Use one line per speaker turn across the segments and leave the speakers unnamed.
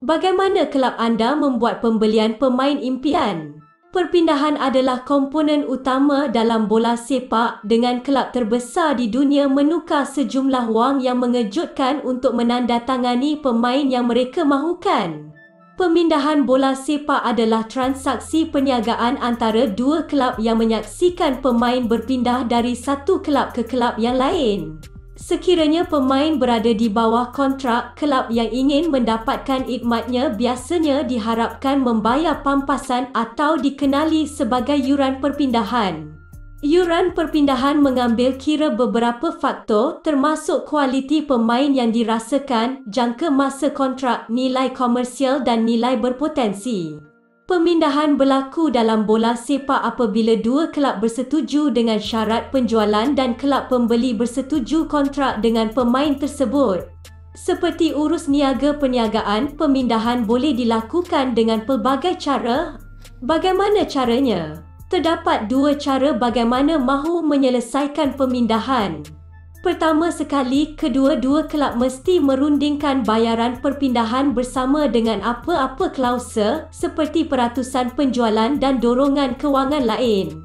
Bagaimana kelab anda membuat pembelian pemain impian? Perpindahan adalah komponen utama dalam bola sepak dengan kelab terbesar di dunia menukar sejumlah wang yang mengejutkan untuk menandatangani pemain yang mereka mahukan. Pemindahan bola sepak adalah transaksi perniagaan antara dua kelab yang menyaksikan pemain berpindah dari satu kelab ke kelab yang lain. Sekiranya pemain berada di bawah kontrak, kelab yang ingin mendapatkan khidmatnya biasanya diharapkan membayar pampasan atau dikenali sebagai yuran perpindahan. Yuran perpindahan mengambil kira beberapa faktor termasuk kualiti pemain yang dirasakan, jangka masa kontrak, nilai komersial dan nilai berpotensi. Pemindahan berlaku dalam bola sepak apabila dua kelab bersetuju dengan syarat penjualan dan kelab pembeli bersetuju kontrak dengan pemain tersebut. Seperti urus niaga perniagaan, pemindahan boleh dilakukan dengan pelbagai cara. Bagaimana caranya? Terdapat dua cara bagaimana mahu menyelesaikan pemindahan. Pertama sekali, kedua-dua kelab mesti merundingkan bayaran perpindahan bersama dengan apa-apa klausul seperti peratusan penjualan dan dorongan kewangan lain.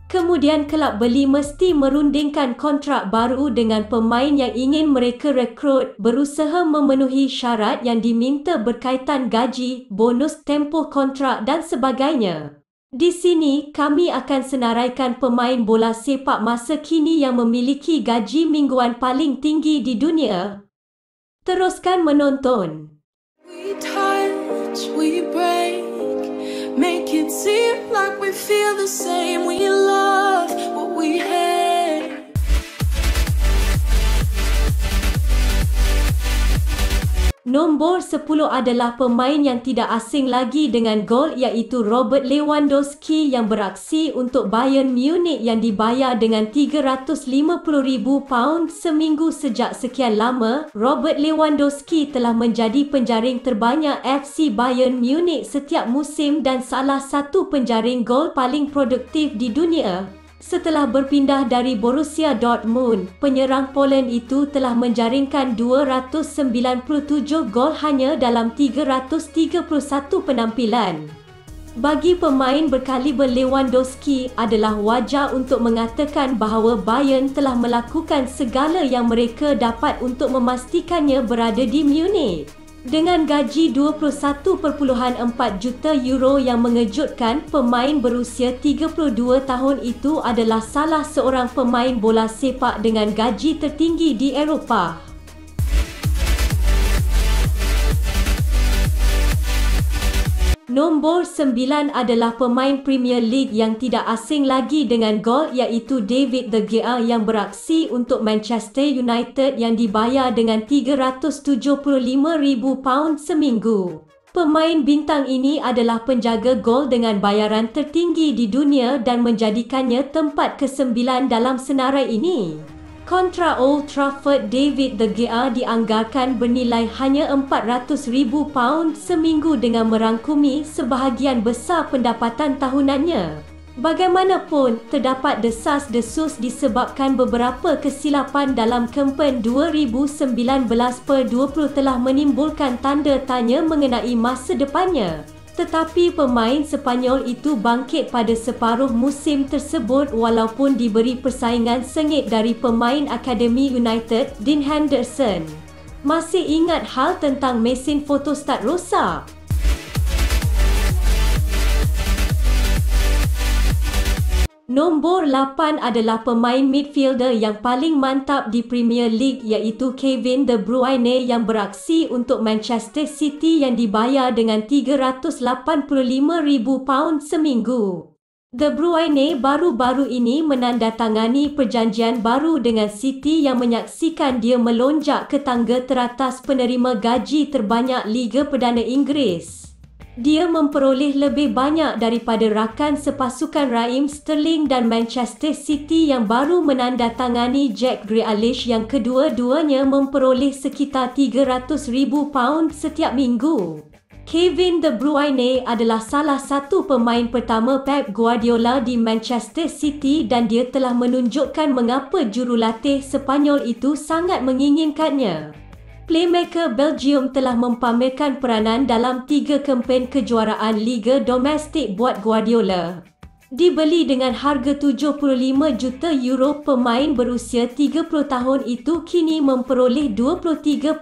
Kemudian kelab beli mesti merundingkan kontrak baru dengan pemain yang ingin mereka rekrut, berusaha memenuhi syarat yang diminta berkaitan gaji, bonus tempoh kontrak dan sebagainya. Di sini, kami akan senaraikan pemain bola sepak masa kini yang memiliki gaji mingguan paling tinggi di dunia. Teruskan menonton.
We touch, we break, make it seem like we feel the same. We love what we hate.
Nombor 10 adalah pemain yang tidak asing lagi dengan gol, iaitu Robert Lewandowski yang beraksi untuk Bayern Munich yang dibayar dengan £350,000 seminggu sejak sekian lama. Robert Lewandowski telah menjadi penjaring terbanyak FC Bayern Munich setiap musim dan salah satu penjaring gol paling produktif di dunia. Setelah berpindah dari Borussia Dortmund, penyerang Poland itu telah menjaringkan 297 gol hanya dalam 331 penampilan. Bagi pemain berkaliber Lewandowski, adalah wajar untuk mengatakan bahawa Bayern telah melakukan segala yang mereka dapat untuk memastikannya berada di Munich. Dengan gaji €21.4 juta yang mengejutkan, pemain berusia 32 tahun itu adalah salah seorang pemain bola sepak dengan gaji tertinggi di Eropah. Nombor 9 adalah pemain Premier League yang tidak asing lagi dengan gol, iaitu David De Gea yang beraksi untuk Manchester United yang dibayar dengan £375,000 seminggu. Pemain bintang ini adalah penjaga gol dengan bayaran tertinggi di dunia dan menjadikannya tempat ke-9 dalam senarai ini. Kontra Old Trafford, David De Gea dianggarkan bernilai hanya £400,000 seminggu dengan merangkumi sebahagian besar pendapatan tahunannya. Bagaimanapun, terdapat desas-desus disebabkan beberapa kesilapan dalam kempen 2019-20 telah menimbulkan tanda tanya mengenai masa depannya. Tetapi pemain Sepanyol itu bangkit pada separuh musim tersebut walaupun diberi persaingan sengit dari pemain Akademi United, Dean Henderson. Masih ingat hal tentang mesin fotostat rosak? Nombor 8 adalah pemain midfielder yang paling mantap di Premier League, iaitu Kevin De Bruyne yang beraksi untuk Manchester City yang dibayar dengan £385,000 seminggu. De Bruyne baru-baru ini menandatangani perjanjian baru dengan City yang menyaksikan dia melonjak ke tangga teratas penerima gaji terbanyak Liga Perdana Inggeris. Dia memperoleh lebih banyak daripada rakan sepasukan Raheem Sterling dan Manchester City yang baru menandatangani Jack Grealish yang kedua-duanya memperoleh sekitar £300,000 setiap minggu. Kevin De Bruyne adalah salah satu pemain pertama Pep Guardiola di Manchester City dan dia telah menunjukkan mengapa jurulatih Sepanyol itu sangat menginginkannya. Playmaker Belgium telah mempamerkan peranan dalam 3 kempen kejuaraan Liga Domestik buat Guardiola. Dibeli dengan harga 75 juta euro, pemain berusia 30 tahun itu kini memperoleh 23.5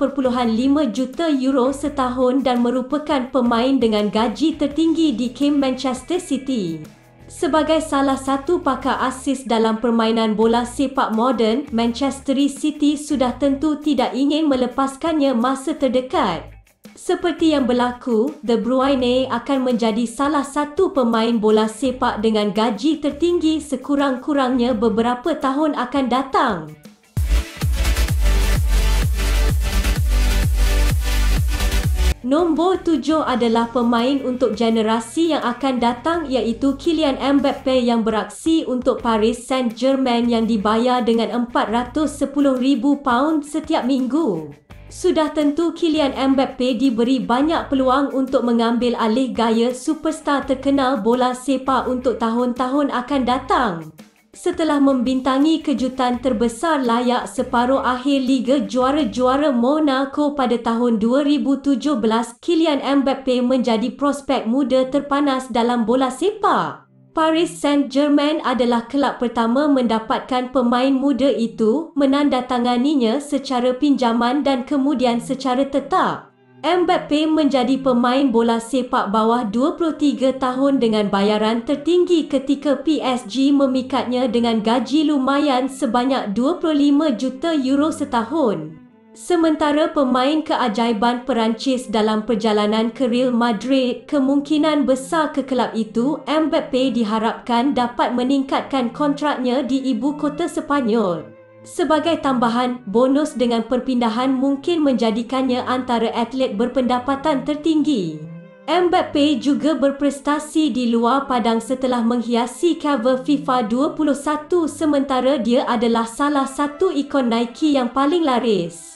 juta euro setahun dan merupakan pemain dengan gaji tertinggi di kem Manchester City. Sebagai salah satu pakar asis dalam permainan bola sepak moden, Manchester City sudah tentu tidak ingin melepaskannya masa terdekat. Seperti yang berlaku, De Bruyne akan menjadi salah satu pemain bola sepak dengan gaji tertinggi sekurang-kurangnya beberapa tahun akan datang. Nombor 7 adalah pemain untuk generasi yang akan datang, iaitu Kylian Mbappe yang beraksi untuk Paris Saint-Germain yang dibayar dengan £410,000 setiap minggu. Sudah tentu Kylian Mbappe diberi banyak peluang untuk mengambil alih gaya superstar terkenal bola sepak untuk tahun-tahun akan datang. Setelah membintangi kejutan terbesar layak separuh akhir Liga Juara-Juara Monaco pada tahun 2017, Kylian Mbappe menjadi prospek muda terpanas dalam bola sepak. Paris Saint-Germain adalah kelab pertama mendapatkan pemain muda itu, menandatanganinya secara pinjaman dan kemudian secara tetap. Mbappe menjadi pemain bola sepak bawah 23 tahun dengan bayaran tertinggi ketika PSG memikatnya dengan gaji lumayan sebanyak 25 juta euro setahun. Sementara pemain keajaiban Perancis dalam perjalanan ke Real Madrid kemungkinan besar ke kelab itu, Mbappe diharapkan dapat meningkatkan kontraknya di ibu kota Sepanyol. Sebagai tambahan, bonus dengan perpindahan mungkin menjadikannya antara atlet berpendapatan tertinggi. Mbappe juga berprestasi di luar padang setelah menghiasi cover FIFA 21 sementara dia adalah salah satu ikon Nike yang paling laris.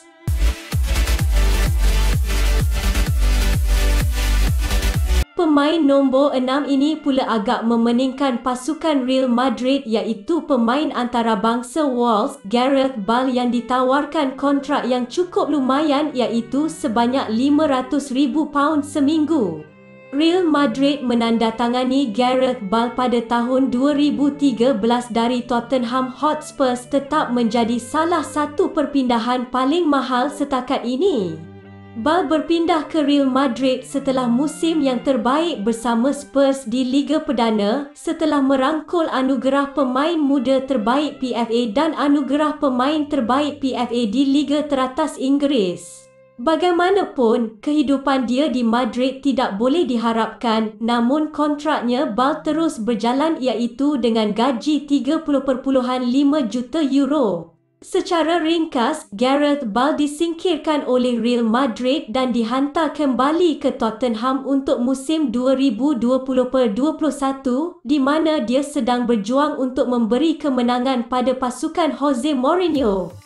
Pemain nombor 6 ini pula agak memeningkan pasukan Real Madrid, iaitu pemain antarabangsa Wales, Gareth Bale yang ditawarkan kontrak yang cukup lumayan iaitu sebanyak £500,000 seminggu. Real Madrid menandatangani Gareth Bale pada tahun 2013 dari Tottenham Hotspur tetap menjadi salah satu perpindahan paling mahal setakat ini. Bale berpindah ke Real Madrid setelah musim yang terbaik bersama Spurs di Liga Perdana setelah merangkul anugerah pemain muda terbaik PFA dan anugerah pemain terbaik PFA di Liga teratas Inggeris. Bagaimanapun, kehidupan dia di Madrid tidak boleh diharapkan, namun kontraknya Bale terus berjalan iaitu dengan gaji 30.5 juta euro. Secara ringkas, Gareth Bale disingkirkan oleh Real Madrid dan dihantar kembali ke Tottenham untuk musim 2020-21 di mana dia sedang berjuang untuk memberi kemenangan pada pasukan Jose Mourinho.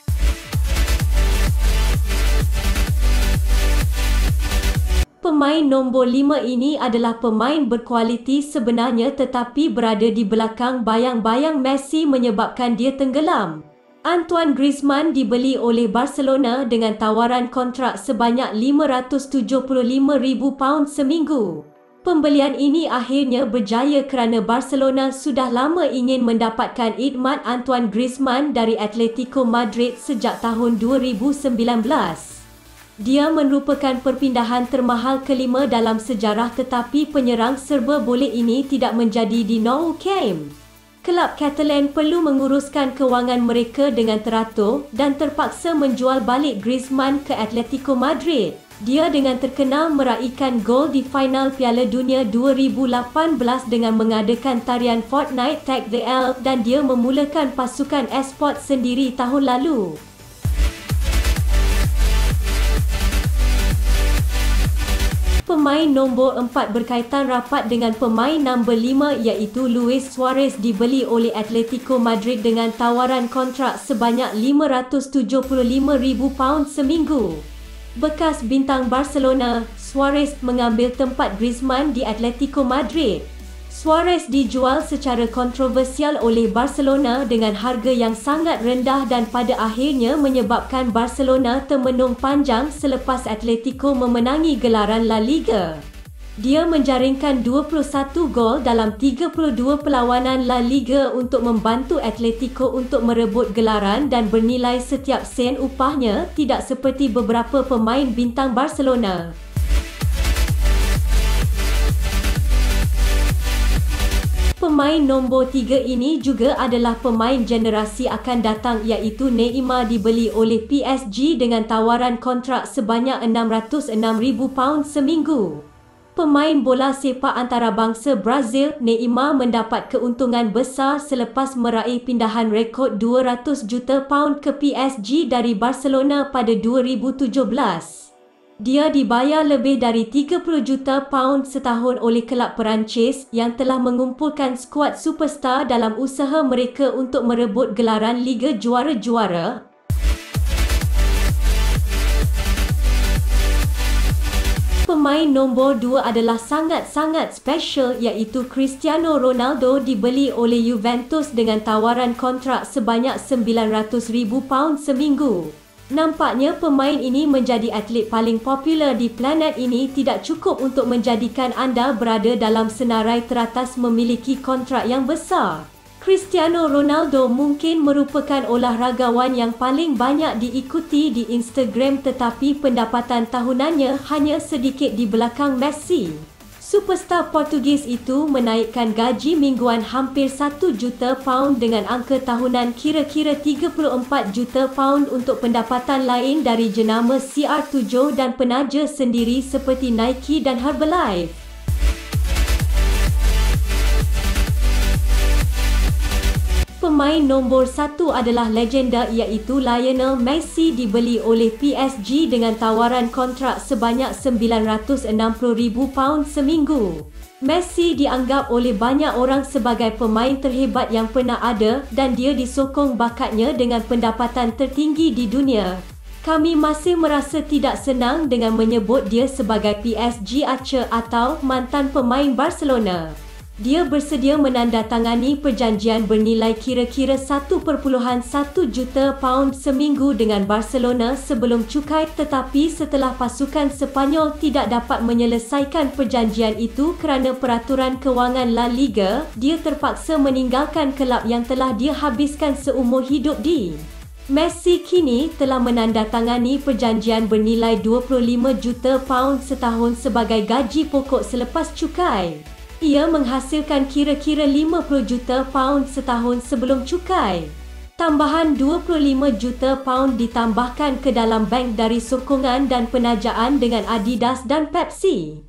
Pemain nombor 5 ini adalah pemain berkualiti sebenarnya tetapi berada di belakang bayang-bayang Messi menyebabkan dia tenggelam. Antoine Griezmann dibeli oleh Barcelona dengan tawaran kontrak sebanyak £575,000 seminggu. Pembelian ini akhirnya berjaya kerana Barcelona sudah lama ingin mendapatkan idmat Antoine Griezmann dari Atletico Madrid sejak tahun 2019. Dia merupakan perpindahan termahal kelima dalam sejarah tetapi penyerang serba boleh ini tidak menjadi di Nou Camp. Kelab Catalan perlu menguruskan kewangan mereka dengan teratur dan terpaksa menjual balik Griezmann ke Atletico Madrid. Dia dengan terkenal meraihkan gol di final Piala Dunia 2018 dengan mengadakan tarian Fortnite Tag the L dan dia memulakan pasukan e-sport sendiri tahun lalu. Pemain nombor 4 berkaitan rapat dengan pemain nombor 5 iaitu Luis Suarez dibeli oleh Atletico Madrid dengan tawaran kontrak sebanyak £575,000 seminggu. Bekas bintang Barcelona, Suarez mengambil tempat Griezmann di Atletico Madrid. Suarez dijual secara kontroversial oleh Barcelona dengan harga yang sangat rendah dan pada akhirnya menyebabkan Barcelona termenung panjang selepas Atletico memenangi gelaran La Liga. Dia menjaringkan 21 gol dalam 32 perlawanan La Liga untuk membantu Atletico untuk merebut gelaran dan bernilai setiap sen upahnya, tidak seperti beberapa pemain bintang Barcelona. Pemain nombor 3 ini juga adalah pemain generasi akan datang iaitu Neymar dibeli oleh PSG dengan tawaran kontrak sebanyak £606,000 seminggu. Pemain bola sepak antarabangsa Brazil, Neymar mendapat keuntungan besar selepas meraih pindahan rekod £200 juta ke PSG dari Barcelona pada 2017. Dia dibayar lebih dari £30 juta setahun oleh kelab Perancis yang telah mengumpulkan skuad superstar dalam usaha mereka untuk merebut gelaran Liga Juara-Juara. Pemain nombor 2 adalah sangat-sangat special iaitu Cristiano Ronaldo dibeli oleh Juventus dengan tawaran kontrak sebanyak £900,000 seminggu. Nampaknya pemain ini menjadi atlet paling popular di planet ini tidak cukup untuk menjadikan anda berada dalam senarai teratas memiliki kontrak yang besar. Cristiano Ronaldo mungkin merupakan olahragawan yang paling banyak diikuti di Instagram tetapi pendapatan tahunannya hanya sedikit di belakang Messi. Superstar Portugis itu menaikkan gaji mingguan hampir £1 juta dengan angka tahunan kira-kira £34 juta untuk pendapatan lain dari jenama CR7 dan penaja sendiri seperti Nike dan Herbalife. Pemain nombor 1 adalah legenda iaitu Lionel Messi dibeli oleh PSG dengan tawaran kontrak sebanyak £960,000 seminggu. Messi dianggap oleh banyak orang sebagai pemain terhebat yang pernah ada dan dia disokong bakatnya dengan pendapatan tertinggi di dunia. Kami masih merasa tidak senang dengan menyebut dia sebagai PSG Archer atau mantan pemain Barcelona. Dia bersedia menandatangani perjanjian bernilai kira-kira £1.1 juta seminggu dengan Barcelona sebelum cukai tetapi setelah pasukan Sepanyol tidak dapat menyelesaikan perjanjian itu kerana peraturan kewangan La Liga, dia terpaksa meninggalkan kelab yang telah dia habiskan seumur hidup di. Messi kini telah menandatangani perjanjian bernilai £25 juta setahun sebagai gaji pokok selepas cukai. Ia menghasilkan kira-kira £50 juta setahun sebelum cukai. Tambahan £25 juta ditambahkan ke dalam bank dari sokongan dan penajaan dengan Adidas dan Pepsi.